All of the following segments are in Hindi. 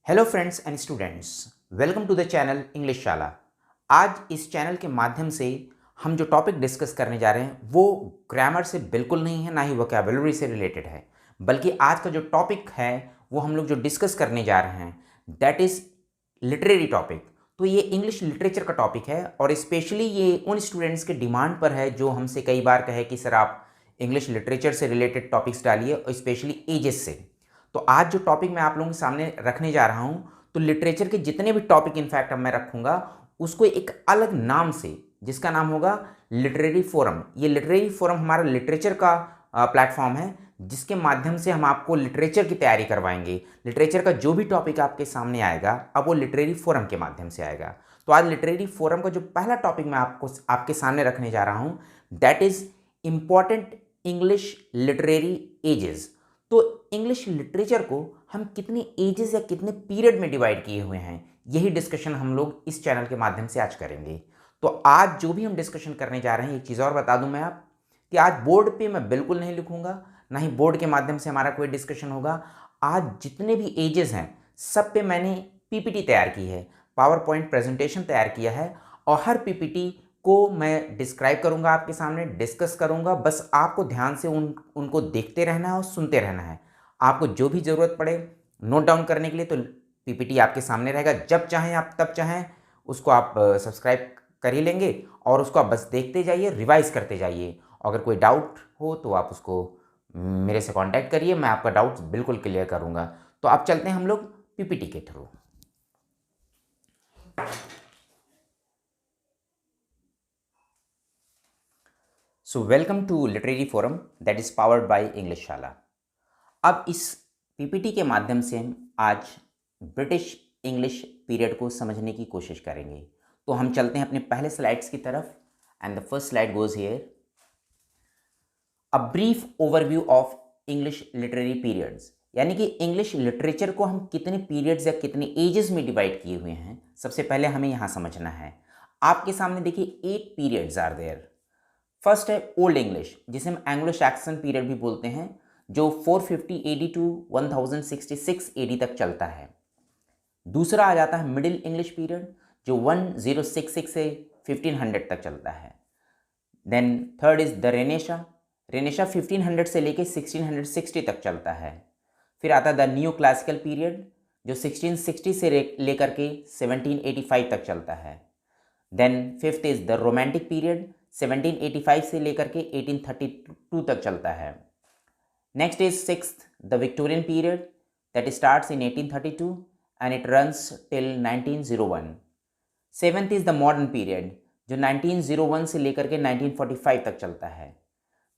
Hello friends and students, welcome to the channel English Shala. आज इस चैनल के माध्यम से हम जो टॉपिक डिस्कस करने जा रहे हैं वो ग्रामर से बिल्कुल नहीं है, ना ही वोकैबुलरी से रिलेटेड है, बल्कि आज का जो टॉपिक है वो हम लोग जो डिस्कस करने जा रहे हैं दैट इज़ लिटरेरी टॉपिक। तो ये इंग्लिश लिटरेचर का टॉपिक है और स्पेशली ये उन स्टूडेंट्स के डिमांड पर है जो हमसे कई बार कहे कि सर आप इंग्लिश लिटरेचर से रिलेटेड टॉपिक्स डालिए और स्पेशली एजेस से। तो आज जो टॉपिक मैं आप लोगों के सामने रखने जा रहा हूँ, तो लिटरेचर के जितने भी टॉपिक इनफैक्ट अब मैं रखूँगा उसको एक अलग नाम से, जिसका नाम होगा लिटरेरी फोरम। ये लिटरेरी फोरम हमारा लिटरेचर का प्लेटफॉर्म है जिसके माध्यम से हम आपको लिटरेचर की तैयारी करवाएंगे। लिटरेचर का जो भी टॉपिक आपके सामने आएगा अब वो लिटरेरी फोरम के माध्यम से आएगा। तो आज लिटरेरी फोरम का जो पहला टॉपिक मैं आपके सामने रखने जा रहा हूँ that is important English literary ages. तो इंग्लिश लिटरेचर को हम कितने एजेस या कितने पीरियड में डिवाइड किए हुए हैं, यही डिस्कशन हम लोग इस चैनल के माध्यम से आज करेंगे। तो आज जो भी हम डिस्कशन करने जा रहे हैं, एक चीज़ और बता दूं मैं आप कि आज बोर्ड पे मैं बिल्कुल नहीं लिखूंगा, ना ही बोर्ड के माध्यम से हमारा कोई डिस्कशन होगा। आज जितने भी एजेस हैं सब पे मैंने पीपीटी तैयार की है, पावर पॉइंट प्रेजेंटेशन तैयार किया है और हर पीपीटी को मैं डिस्क्राइब करूंगा, आपके सामने डिस्कस करूंगा। बस आपको ध्यान से उनको देखते रहना है और सुनते रहना है। आपको जो भी ज़रूरत पड़े नोट डाउन करने के लिए तो पीपीटी आपके सामने रहेगा, जब चाहें आप तब चाहें उसको आप सब्सक्राइब कर ही लेंगे और उसको आप बस देखते जाइए, रिवाइज करते जाइए। अगर कोई डाउट हो तो आप उसको मेरे से कांटेक्ट करिए, मैं आपका डाउट बिल्कुल क्लियर करूंगा। तो अब चलते हैं हम लोग पीपीटी के through. So welcome to literary forum that is powered by English Shala. अब इस पीपीटी के माध्यम से हम आज ब्रिटिश इंग्लिश पीरियड को समझने की कोशिश करेंगे। तो हम चलते हैं अपने पहले स्लाइड्स की तरफ and the first slide goes here, a brief overview of English literary periods. यानी कि इंग्लिश लिटरेचर को हम कितने पीरियड्स या कितने एजेस में डिवाइड किए हुए हैं, सबसे पहले हमें यहाँ समझना है। आपके सामने देखिए 8 पीरियड्स आर देयर। फर्स्ट है ओल्ड इंग्लिश, जिसे हम एंग्लो सैक्सन पीरियड भी बोलते हैं, जो 450 एडी टू 1066 एडी तक चलता है। दूसरा आ जाता है मिडिल इंग्लिश पीरियड, जो 1066 से 1500 तक चलता है। Then third is the renaissance. Renaissance 1500 से लेके 1660 तक चलता है। फिर आता है द न्यू क्लासिकल पीरियड, जो 1660 से लेकर के 1785 तक चलता है। Then fifth is the romantic period, 1785 से लेकर के 1832 तक चलता है। Next is sixth the Victorian period that starts in 1832 and it runs till 1901। Seventh is the modern period, जो 1901 से लेकर के 1945 तक चलता है।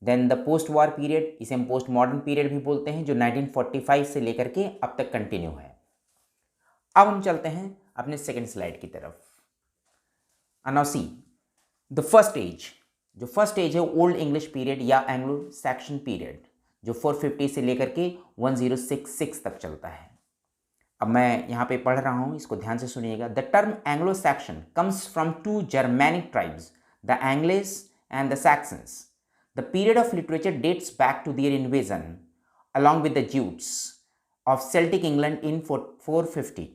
Then the post war period, इसे हम पोस्ट मॉडर्न पीरियड भी बोलते हैं, जो 1945 से लेकर के अब तक कंटिन्यू है। अब हम चलते हैं अपने सेकेंड स्लाइड की तरफ। Now see the first age. जो फर्स्ट एज है ओल्ड इंग्लिश पीरियड या एंग्लो सैक्सन पीरियड, जो 450 से लेकर के 1066 तक चलता है। अब मैं यहाँ पे पढ़ रहा हूँ, इसको ध्यान से सुनिएगा। The term Anglo Saxon comes from two Germanic tribes, the Angles and the Saxons. The period of literature dates back to their invasion along with the Jutes of Celtic England in 450.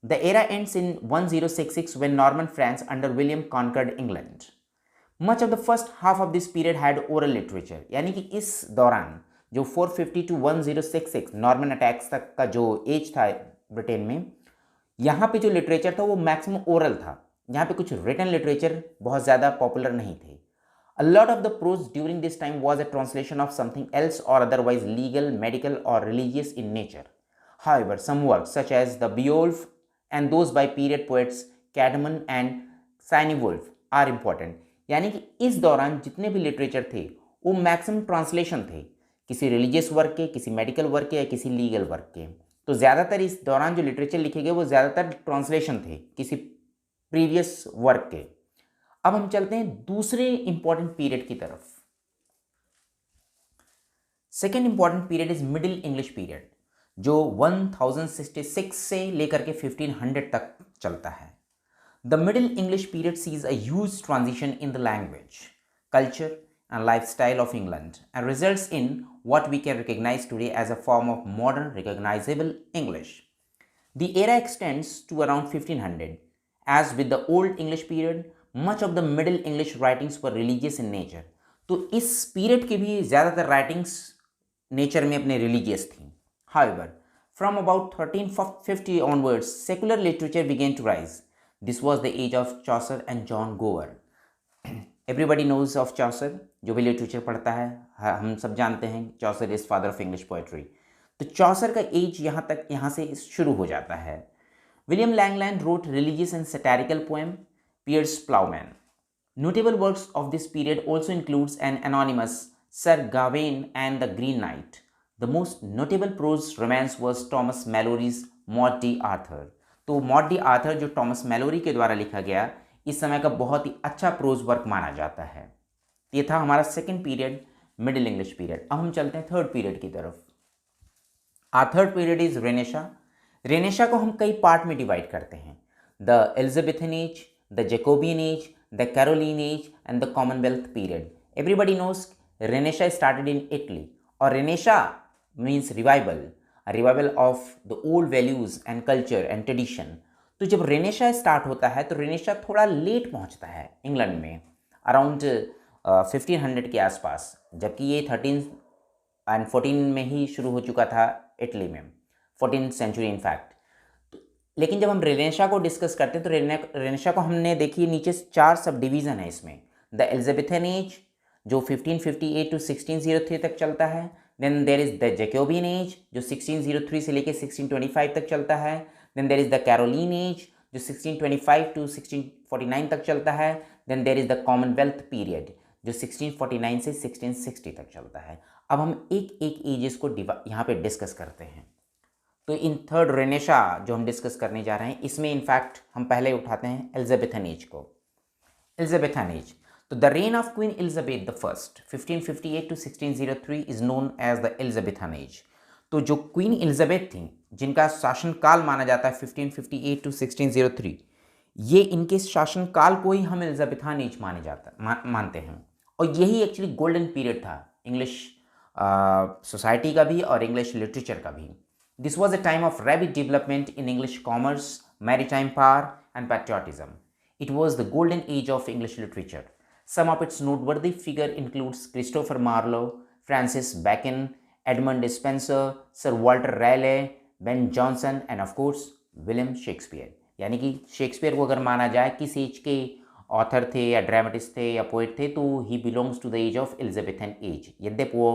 The era ends in 1066 when Norman France under William conquered England. Much of the first half of this period had oral literature. यानी कि इस दौरान जो 450 to 1066 नॉर्मन अटैक्स तक का जो एज था ब्रिटेन में, यहाँ पे जो लिटरेचर था वो मैक्सिमम ओरल था। यहाँ पे कुछ रिटन लिटरेचर बहुत ज़्यादा पॉपुलर नहीं थे। A lot of the prose during this time was a translation of something else or otherwise legal, medical or religious in nature. However, some works such as the Beowulf and those by period poets Cadman and Cynewulf are important. यानी कि इस दौरान जितने भी लिटरेचर थे वो मैक्सिमम ट्रांसलेशन थे, किसी रिलीजियस वर्क के, किसी मेडिकल वर्क के या किसी लीगल वर्क के। तो ज़्यादातर इस दौरान जो लिटरेचर लिखे गए वो ज़्यादातर ट्रांसलेशन थे किसी प्रीवियस वर्क के। अब हम चलते हैं दूसरे इंपॉर्टेंट पीरियड की तरफ। Second important period is middle English period, जो 1066 से लेकर के 1500 तक चलता है। The middle English period sees a huge transition in the language, culture and lifestyle of England and results in what we can recognise today as a form of modern recognisable English. The era extends to around 1500. As with the Old English period, much of the Middle English writings were religious in nature. तो इस पीरियड की भी ज़्यादातर राइटिंग्स नेचर में अपने रिलीजियस थी. However, from about 1350 onwards, secular literature began to rise. This was the age of Chaucer and John Gower. Everybody knows of Chaucer. जो भी लिटरेचर पढ़ता है हम सब जानते हैं Chaucer is father of English poetry. तो चॉसर का एज यहाँ से शुरू हो जाता है. William Langland wrote religious and satirical poem Piers Plowman. Notable works of this period also includes an anonymous Sir Gawain and the Green Knight. The most notable prose romance was Thomas Malory's Maud D. Arthur. तो मॉड डी आर्थर जो टॉमस मैलोरी के द्वारा लिखा गया इस समय का बहुत ही अच्छा प्रोज वर्क माना जाता है. ये था हमारा second period, middle English period. अब हम चलते हैं थर्ड पीरियड की तरफ. Our third period is renaissance. Renaissance को हम कई पार्ट में डिवाइड करते हैं. The Elizabethan age, the Jacobean age, the Caroline Age and the Commonwealth Period. Everybody knows Renaissance started in Italy, or Renaissance means revival, a revival of the old values and culture and tradition. तो जब Renaissance स्टार्ट होता है तो Renaissance थोड़ा लेट पहुंचता है इंग्लैंड में, अराउंड 1500 के आसपास, जबकि ये 13 एंड 14 में ही शुरू हो चुका था इटली में, 14th सेंचुरी इनफैक्ट. लेकिन जब हम रेनेशा को डिस्कस करते हैं तो रेनेशा को हमने देखिए नीचे 4 सब डिवीज़न है इसमें. द एलिजाबेथन एज जो 1558 टू 1603 तक चलता है. Then there is the Jacobean age जो 1603 से लेकर 1625 तक चलता है. Then there is the Caroline age जो 1625 टू 1649 तक चलता है. Then there is the Commonwealth period जो 1649 से 1660 तक चलता है. अब हम एक एक एजेस को यहाँ पे डिस्कस करते हैं. तो इन थर्ड रेनेशा जो हम डिस्कस करने जा रहे हैं इसमें इनफैक्ट हम पहले उठाते हैं एलिजाबेथन एज को. एलिजाबेथन एज, तो the reign of Queen Elizabeth the first 1558 to 1603 is known as the Elizabethan age. तो जो क्वीन एलिजाबेथ थी जिनका शासनकाल माना जाता है 1558 टू 1603, ये इनके शासनकाल को ही हम एलिजाबेथन एज मानते हैं. और यही एक्चुअली गोल्डन पीरियड था इंग्लिश सोसाइटी का भी और इंग्लिश लिटरेचर का भी. This was a time of rapid development in English commerce, maritime power, and patriotism. It was the golden age of English literature. Some of its noteworthy figure includes Christopher Marlowe, Francis Bacon, Edmund Spenser, Sir Walter Raleigh, Ben Jonson, and of course William Shakespeare. यानी कि शेक्सपियर को अगर माना जाए किस एज के ऑथर थे या ड्रामेटिस्ट थे या पोइट थे तो he belongs to the age of Elizabethan age. यद्यपि वो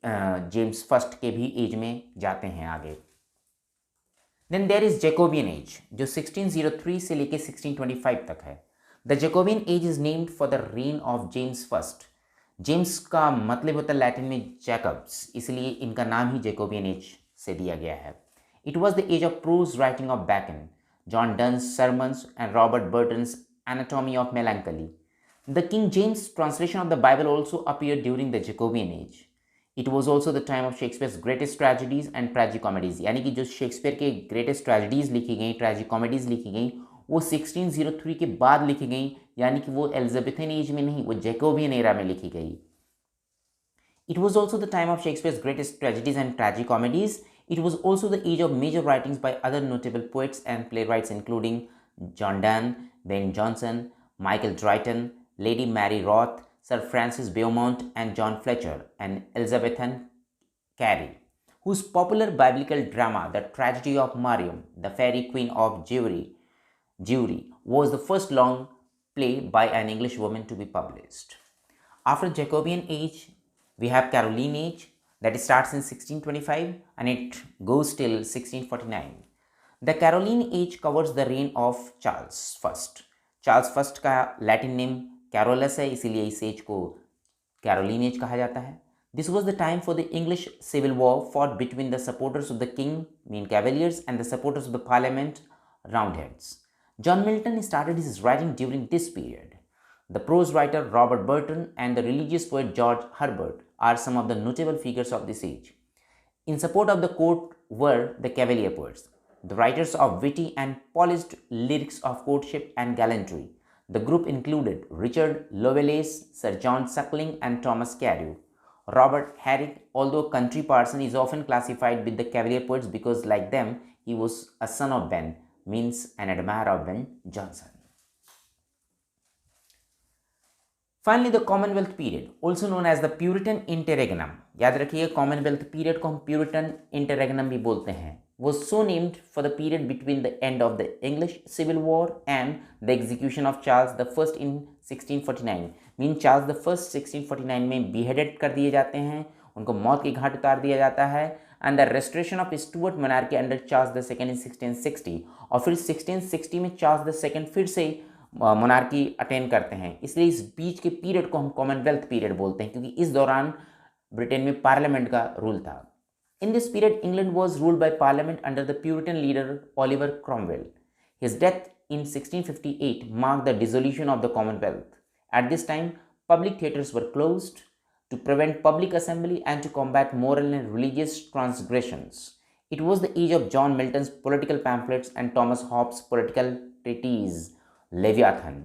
जेम्स फर्स्ट के भी एज में जाते हैं आगे. Then there is Jacobean age जो 1603 से लेके 1625 तक है. The Jacobean age is named for the reign of James first. James का मतलब होता है लैटिन में जैकब्स, इसलिए इनका नाम ही जैकोबियन एज से दिया गया है. It was the age of prose writing of Bacon, John Donne's sermons and Robert Burton's Anatomy of Melancholy. The King James translation of the Bible also appeared during the Jacobean Age. It was also the time of Shakespeare's greatest tragedies and tragicomedies. यानी कि जो शेक्सपियर के ग्रेटेस्ट ट्रेजेडीज लिखी गई, ट्रेजिकॉमेडीज लिखी गई, वो 1603 के बाद लिखी गई, यानी कि वो एलिजाबेथन एज में नहीं, वो जैकोबियन एरा में लिखी गई. It was also the time of Shakespeare's greatest tragedies and tragicomedies. It was also the age of major writings by other notable poets and playwrights including John Donne, Ben Jonson, Michael Drayton, Lady Mary Roth, Sir Francis Beaumont, and John Fletcher, and Elizabethan Carey, whose popular biblical drama, The Tragedy of Mariam, the Fairy Queen of Jewry, was the first long play by an English woman to be published. After Jacobean Age, we have Caroline Age that starts in 1625 and it goes till 1649. The Caroline Age covers the reign of Charles I. Charles I का लैटिन नेम कैरोलस है, इसीलिए इस एज को कैरोलिन एज कहा जाता है. This was the time for the English Civil War fought between the supporters of the king mean cavaliers and the supporters of the parliament roundheads. John Milton started his writing during this period. The prose writer Robert Burton and the religious poet George Herbert are some of the notable figures of this age. In support of the court were the cavalier poets, the writers of witty and polished lyrics of courtship and gallantry. The group included Richard Lovelace, Sir John Suckling, and Thomas Carew. Robert Herrick, although country parson, is often classified with the Cavalier poets because, like them, He was a son of Ben, means an admirer of Ben Jonson. Finally, the Commonwealth Period, also known as the Puritan Interregnum. याद रखिए Commonwealth Period को हम Puritan Interregnum भी बोलते हैं. Was so named for the period between the end of the English Civil War and the execution of Charles the First in 1649. Mean Charles the first 1649 में beheaded कर दिए जाते हैं, उनको मौत की घाट उतार दिया जाता है. And the restoration of Stuart monarchy under Charles the second in 1660. और फिर 1660 में चार्ल्स द सेकेंड फिर से मोनार्की अटेन करते हैं. इसलिए इस बीच के पीरियड को हम कॉमनवेल्थ पीरियड बोलते हैं, क्योंकि इस दौरान ब्रिटेन में पार्लियामेंट का रूल था. In this period England was ruled by parliament under the Puritan leader Oliver Cromwell. His death in 1658 marked the dissolution of the Commonwealth. At this time, public theatres were closed to prevent public assembly and to combat moral and religious transgressions. It was the age of John Milton's political pamphlets and Thomas Hobbes' political treatise, Leviathan.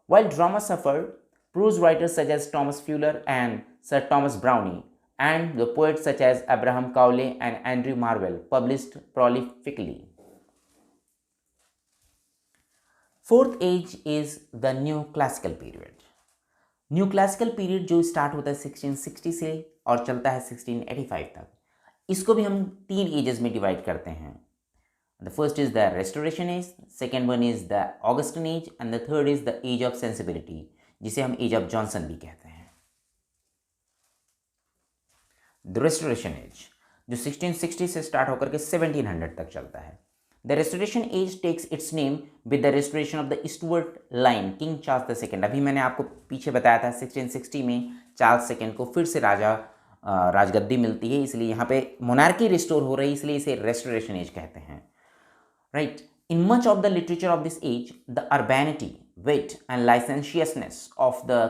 While drama suffered, prose writers such as Thomas Fuller and Sir Thomas Browne and the poets such as Abraham Cowley and Andrew Marvell published prolifically. Fourth age is the Neoclassical Period. Neoclassical Period जो स्टार्ट होता है 1660 से और चलता है 1685 तक. इसको भी हम 3 एजेस में डिवाइड करते हैं. The first is the Restoration Age, second one is the Augustan Age and the third is the Age of Sensibility, जिसे हम Age of Johnson भी कहते हैं. The Restoration Age जो 1660 से स्टार्ट होकर के 1700 तक चलता है. The Restoration Age takes its name with the restoration of the Stuart line, King Charles II. अभी मैंने आपको पीछे बताया था 1660 में चार्ल्स II को फिर से राजगद्दी मिलती है, इसलिए यहाँ पे मोनार्की रिस्टोर हो रही है, इसलिए इसे रेस्टोरेशन एज कहते हैं. Right. In much of the literature of this age, the urbanity, wit and licentiousness of the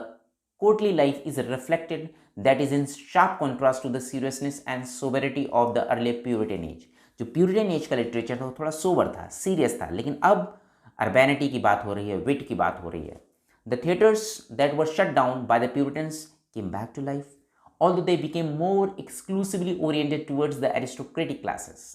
courtly life is reflected, that is in sharp contrast to the seriousness and soberity of the earlier Puritan age. जो प्यूरिटन एज का लिटरेचर था वो थोड़ा सोबर था, सीरियस था, लेकिन अब अर्बैनिटी की बात हो रही है, विट की बात हो रही है. The theatres that were shut down by the Puritans came back to life, although they became more exclusively oriented towards the aristocratic classes.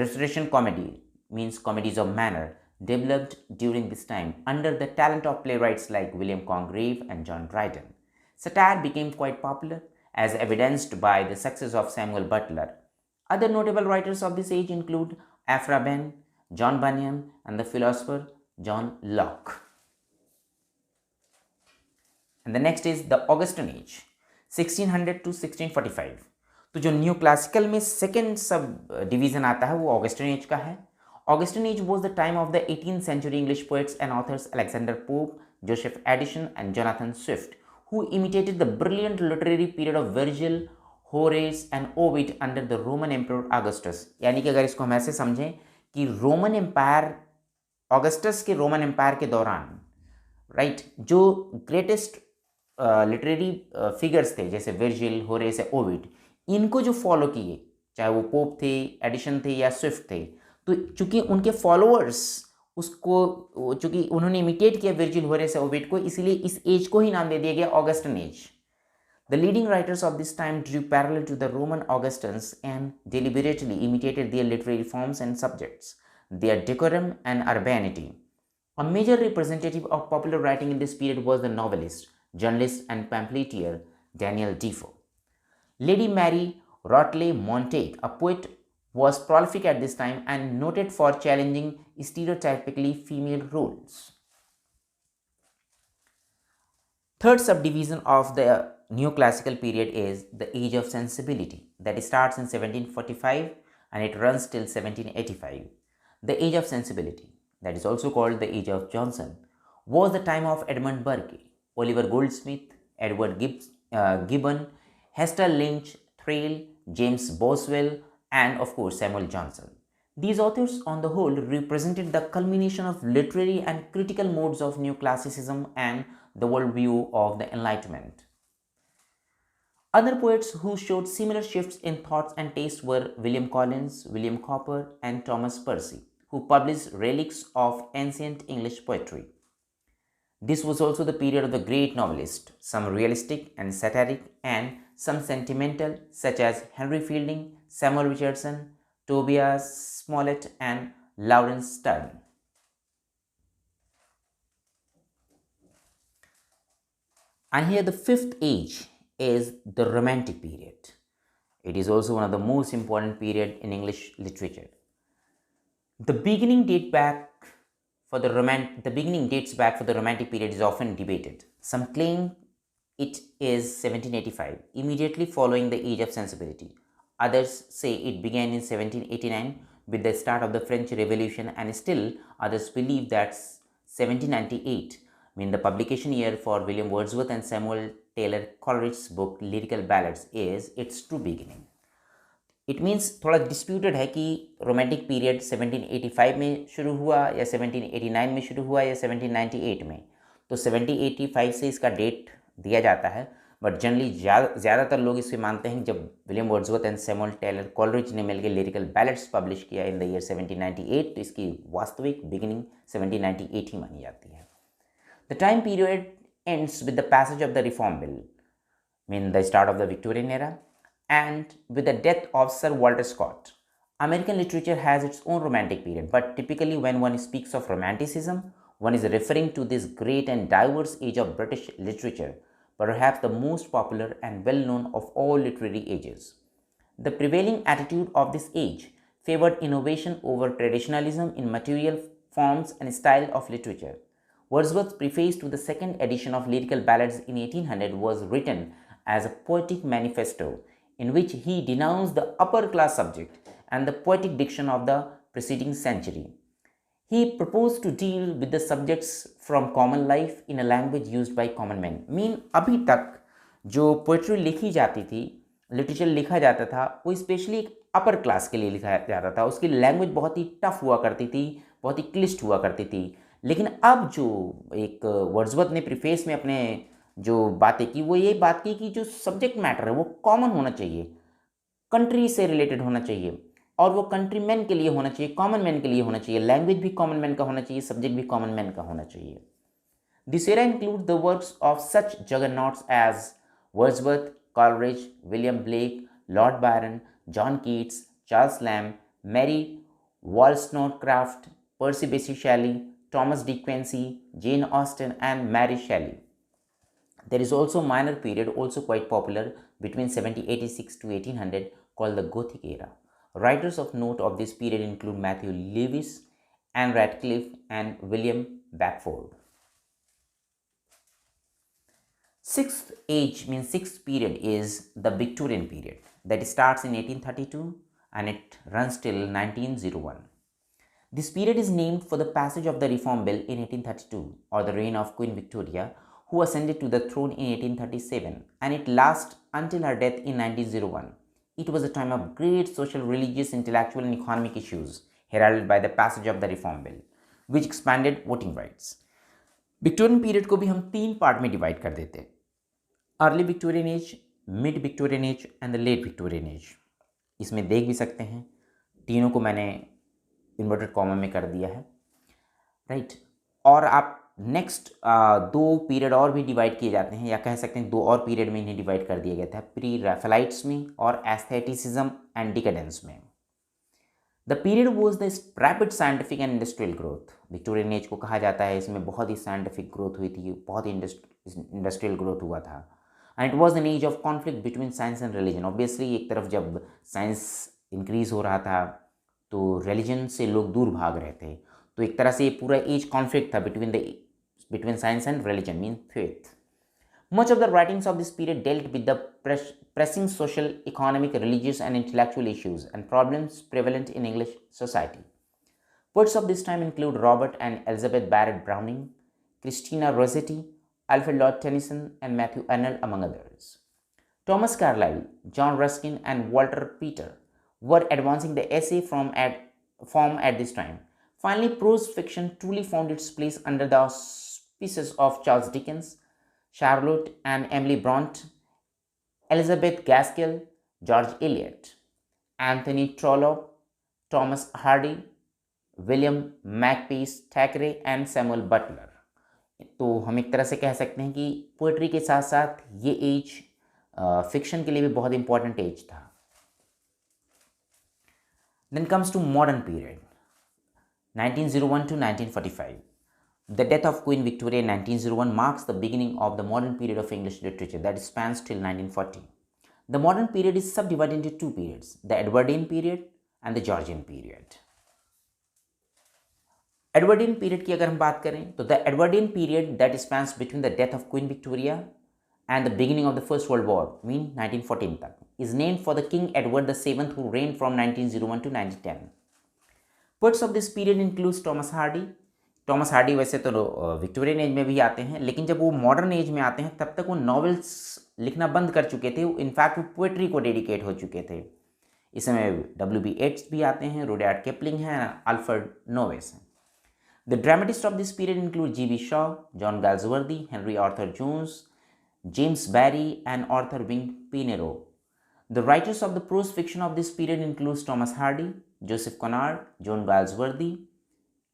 Restoration comedy, means comedies of manner, developed during this time under the talent of playwrights like William Congreve and John Dryden. Satire became quite popular, as evidenced by the success of Samuel Butler. Other notable writers of this age include Aphra Behn, John Bunyan, and the philosopher John Locke. And the next is the Augustan Age, 1600 to 1645. तो जो न्यू क्लासिकल में सेकेंड सब डिवीजन आता है वो ऑगस्टन एज का है. Augustan age was the time of the 18th century English poets and authors Alexander Pope, Joseph Addison, and Jonathan Swift, who imitated the brilliant literary period of Virgil, Horace and Ovid under the Roman emperor Augustus. यानी कि अगर इसको हम ऐसे समझें कि रोमन एम्पायर, ऑगस्टस के रोमन एम्पायर के दौरान, राइट, जो ग्रेटेस्ट लिटरेरी फिगर्स थे जैसे वर्जिल, होरेस या ओविड, इनको जो फॉलो किए, चाहे वो पोप थे, एडिशन थे या स्विफ्ट थे, तो चूंकि उनके फॉलोअर्स उसको, चूंकि उन्होंने इमिटेट किया वर्जिल, होरेस या ओविड को, इसीलिए इस एज को ही नाम दे दिया गया Augustan age. The leading writers of this time drew parallel to the Roman Augustans and deliberately imitated their literary forms and subjects, their decorum and urbanity. A major representative of popular writing in this period was the novelist, journalist and pamphleteer Daniel Defoe. Lady Mary Rotley Montague, a poet, was prolific at this time and noted for challenging stereotypically female roles. Third subdivision of the Neoclassical period is the Age of Sensibility, that starts in 1745 and it runs till 1785. The Age of Sensibility, that is also called the Age of Johnson, was the time of Edmund Burke, Oliver Goldsmith, Edward Gibbon, Hester Lynch, Thrale, James Boswell, and of course Samuel Johnson. These authors on the whole represented the culmination of literary and critical modes of Neoclassicism and the worldview of the Enlightenment. Other poets who showed similar shifts in thoughts and taste were William Collins, William Cowper, and Thomas Percy, who published relics of ancient English poetry. This was also the period of the great novelists, some realistic and satiric, and some sentimental, such as Henry Fielding, Samuel Richardson, Tobias Smollett, and Lawrence Stern. And here the fifth age is the Romantic period. It is also one of the most important period in English literature. The beginning dates back for the Romantic period is often debated. Some claim it is 1785, immediately following the Age of Sensibility. Others say it began in 1789 with the start of the French Revolution, and still others believe that 1798, the publication year for William Wordsworth and Samuel Taylor Coleridge's book Lyrical Ballads, is its true beginning. It means थोड़ा डिस्प्यूटेड है कि रोमांटिक पीरियड 1785 में शुरू हुआ या 1789 में शुरू हुआ या 1798 में. तो 1785 से इसका डेट दिया जाता है, बट जनरली ज़्यादातर लोग इसे मानते हैं जब William Wordsworth and Samuel Taylor Coleridge ने मिलकर लिरिकल बैलेट्स पब्लिश किया इन द ईयर 1798, तो इसकी वास्तविक बिगिनिंग 1798 ही मानी जाती है. The time period ends with the passage of the reform bill, mean the start of the Victorian era, and with the death of Sir Walter Scott. American literature has its own romantic period, but typically when one speaks of romanticism, one is referring to this great and diverse age of British literature, perhaps the most popular and well-known of all literary ages. The prevailing attitude of this age favored innovation over traditionalism in material forms and style of literature. Wordsworth's preface to the second edition of Lyrical Ballads in 1800 was written as a poetic manifesto in which he denounced the upper-class subject and the poetic diction of the preceding century. He proposed to deal with the subjects from common life in a language used by common men. अभी तक जो पोइट्री लिखी जाती थी, लिटरेचर लिखा जाता था, वो स्पेशली एक अपर क्लास के लिए लिखा जाता था. उसकी लैंग्वेज बहुत ही टफ हुआ करती थी, बहुत ही क्लिष्ट हुआ करती थी. लेकिन अब जो एक वर्ड्सवर्थ ने प्रीफेस में अपने जो बातें की, वो ये बात की कि जो सब्जेक्ट मैटर है वो कॉमन होना चाहिए, कंट्री से रिलेटेड होना चाहिए, और वो कंट्री मैन के लिए होना चाहिए, कॉमन मैन के लिए होना चाहिए, लैंग्वेज भी कॉमन मैन का होना चाहिए, सब्जेक्ट भी कॉमन मैन का होना चाहिए. This era include the works of such juggernauts as Wordsworth, Coleridge, William Blake, Lord Byron, John Keats, Charles Lamb, Mary Wollstonecraft, Percy Bysshe Shelley, Thomas De Quincey, Jane Austen and Mary Shelley. There is also a minor period, also quite popular, between 1786 to 1800, called the Gothic era. Writers of note of this period include Matthew Lewis, Anne Radcliffe, and William Beckford. Sixth age, sixth period, is the Victorian period that starts in 1832 and it runs till 1901. This period is named for the passage of the Reform Bill in 1832, or the reign of Queen Victoria, who ascended to the throne in 1837, and it lasted until her death in 1901. It was a time of great social, religious, intellectual and economic issues heralded by the passage of the Reform Bill, which expanded voting rights. Victorian period को भी हम तीन पार्ट में डिवाइड कर देते हैं: early Victorian age, mid Victorian age and the late Victorian age. इसमें देख भी सकते हैं, तीनों को मैंने इन्वर्टेड कॉमा में कर दिया है, राइट. और आप नेक्स्ट दो पीरियड और भी डिवाइड किए जाते हैं, या कह सकते हैं दो और पीरियड में इन्हें डिवाइड कर दिया गया था, प्री रैफेलाइट्स में और एस्थेटिसिज्म एंड डिकेडेंस में. The period was the rapid scientific and industrial growth. Victorian age को कहा जाता है, इसमें बहुत ही साइंटिफिक ग्रोथ हुई थी, बहुत ही इंडस्ट्रियल ग्रोथ हुआ था. And it was an age of conflict between science and religion. Obviously एक तरफ जब साइंस इंक्रीज हो रहा था तो रिलीजन से लोग दूर भाग रहे थे, तो एक तरह से ये पूरा एज कॉन्फ्लिक्ट था between science and religion, faith. Much of the writings of this period dealt with the pressing social, economic, religious and intellectual issues and problems prevalent in English society. Poets of this time include Robert and Elizabeth Barrett Browning, Christina Rossetti, Alfred Lord Tennyson and Matthew Arnold, among others. Thomas Carlyle, John Ruskin and Walter Pater were advancing the essay form at this time. Finally, prose fiction truly found its place under the auspices of Charles Dickens, Charlotte and Emily Bront, Elizabeth Gaskell, George Eliot, Anthony Trollope, Thomas Hardy, William Makepeace Thackeray and Samuel Butler. तो हम एक तरह से कह सकते हैं कि पोइट्री के साथ साथ ये एज फिक्शन के लिए भी बहुत इंपॉर्टेंट एज था. Then comes to modern period, 1901 to 1945. The death of Queen Victoria in 1901 marks the beginning of the modern period of English literature that spans till 1940. The modern period is subdivided into two periods, the Edwardian period and the Georgian period. Edwardian period की अगर हम बात करें तो the Edwardian period that spans between the death of Queen Victoria and the beginning of the First World War, mean 1914 तक, is named for the King Edward VII who reigned from 1901 to 1910. Poets of this period includes Thomas Hardy. Thomas Hardy वैसे तो विक्टोरियन एज में भी आते हैं, लेकिन जब वो मॉडर्न एज में आते हैं तब तक वो नॉवेल्स लिखना बंद कर चुके थे, इनफैक्ट वो पोएट्री को डेडिकेट हो चुके थे। इस समय W.B. येट्स भी आते हैं, रुडयार्ड किपलिंग हैं, अल्फ्रेड नोवेस हैं। The dramatist of this period include G.B. Shaw, John Galsworthy, Henry Arthur Jones, James Barrie and Arthur Wing Pinero. The writers of the prose fiction of this period includes Thomas Hardy, Joseph Conrad, John Galsworthy,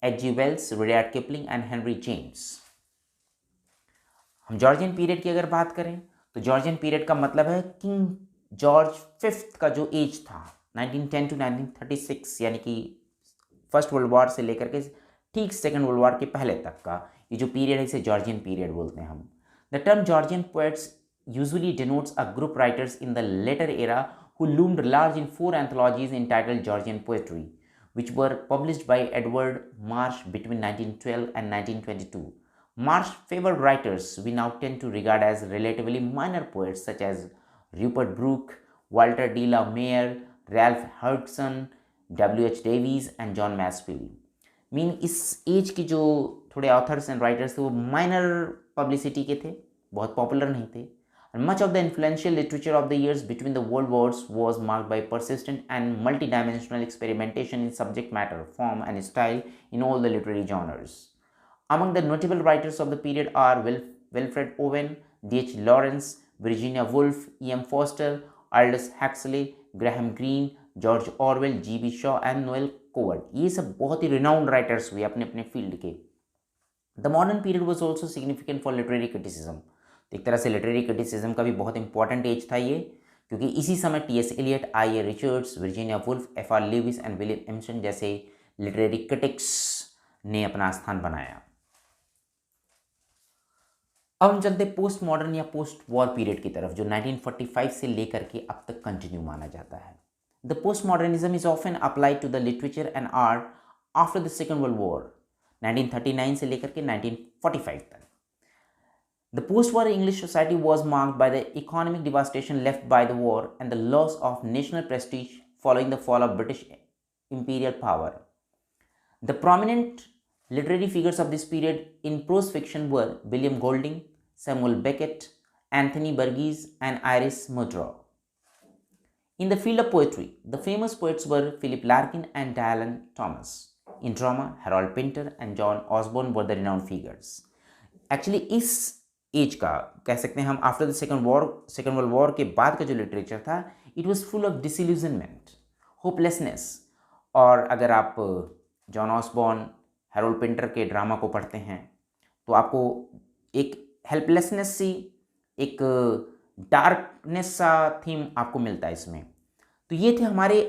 H.G. Wells, Rudyard Kipling and Henry James. हम जॉर्जियन पीरियड की अगर बात करें तो जॉर्जियन पीरियड का मतलब है किंग जॉर्ज फिफ्थ का जो एज था 1910 टू 1936, यानी कि फर्स्ट वर्ल्ड वॉर से लेकर के ठीक सेकेंड वर्ल्ड वॉर के पहले तक का ये जो पीरियड है इसे जॉर्जियन पीरियड बोलते हैं हम। The term Georgian poets usually denotes a group writers in the later era who loomed large in 4 anthologies entitled Georgian Poetry, which were published by Edward Marsh between 1912 and 1922. Marsh's favored writers we now tend to regard as relatively minor poets such as Rupert Brooke, Walter de la Mare, Ralph Hodgson, W.H. Davies and John Masefield. इस एज के जो थोड़े ऑथर्स एंड राइटर्स थे वो माइनर पब्लिसिटी के थे, बहुत पॉपुलर नहीं थे। And much of the influential literature of the years between the world wars was marked by persistent and multidimensional experimentation in subject matter, form and style in all the literary genres. Among the notable writers of the period are Wilfred Owen, D.H. Lawrence, Virginia Woolf, E.M. Forster, Aldous Huxley, Graham Greene, George Orwell, G.B. Shaw and Noel Coward. ये सब बहुत ही renowned writers हुए अपने अपने फील्ड के। The modern period was also significant for literary criticism. तो एक तरह से लिटरेरी क्रिटिसिज्म का भी बहुत इंपॉर्टेंट एज था ये, क्योंकि इसी समय T.S. Eliot, I.A. Richards, Virginia Woolf, F.R. Leavis and William Empson जैसे लिटरेरी क्रिटिक्स ने अपना स्थान बनाया। अब हम चलते पोस्ट मॉडर्न या पोस्ट वॉर पीरियड की तरफ, जो 1945 से लेकर के अब तक कंटिन्यू माना जाता है। The postmodernism is often applied to the literature and art after the second world War, 1939 से लेकर के 1945 तक। The post-war English society was marked by the economic devastation left by the war and the loss of national prestige following the fall of British imperial power. The prominent literary figures of this period in prose fiction were William Golding, Samuel Beckett, Anthony Burgess, and Iris Mudrow. In the field of poetry, the famous poets were Philip Larkin and Dylan Thomas. In drama, Harold Pinter and John Osborne were the renowned figures. Actually, इस एज का कह सकते हैं हम after the second world war के बाद का जो लिटरेचर था, it was full of disillusionment, hopelessness. और अगर आप जॉन ऑसबॉर्न, हैरोल्ड पिंटर के ड्रामा को पढ़ते हैं तो आपको एक हेल्पलेसनेस सी, एक डार्कनेस सा थीम आपको मिलता है इसमें। तो ये थे हमारे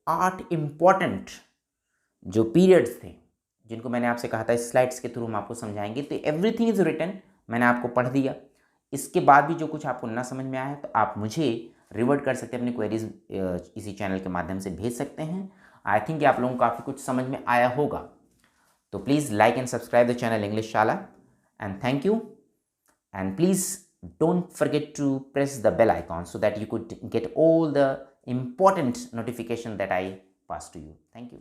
8 इम्पॉर्टेंट जो पीरियड्स थे जिनको मैंने आपसे कहा था इस स्लाइड्स के थ्रू हम आपको समझाएंगे। तो एवरीथिंग इज रिटन, मैंने आपको पढ़ दिया। इसके बाद भी जो कुछ आपको ना समझ में आया है तो आप मुझे रिवर्ट कर सकते हैं, अपनी क्वेरीज इसी चैनल के माध्यम से भेज सकते हैं। आई थिंक आप लोगों को काफ़ी कुछ समझ में आया होगा। तो please like and subscribe the channel English Shala, and thank you, and please don't forget to press the bell icon so that you could get all the important notification that I pass to you. Thank you.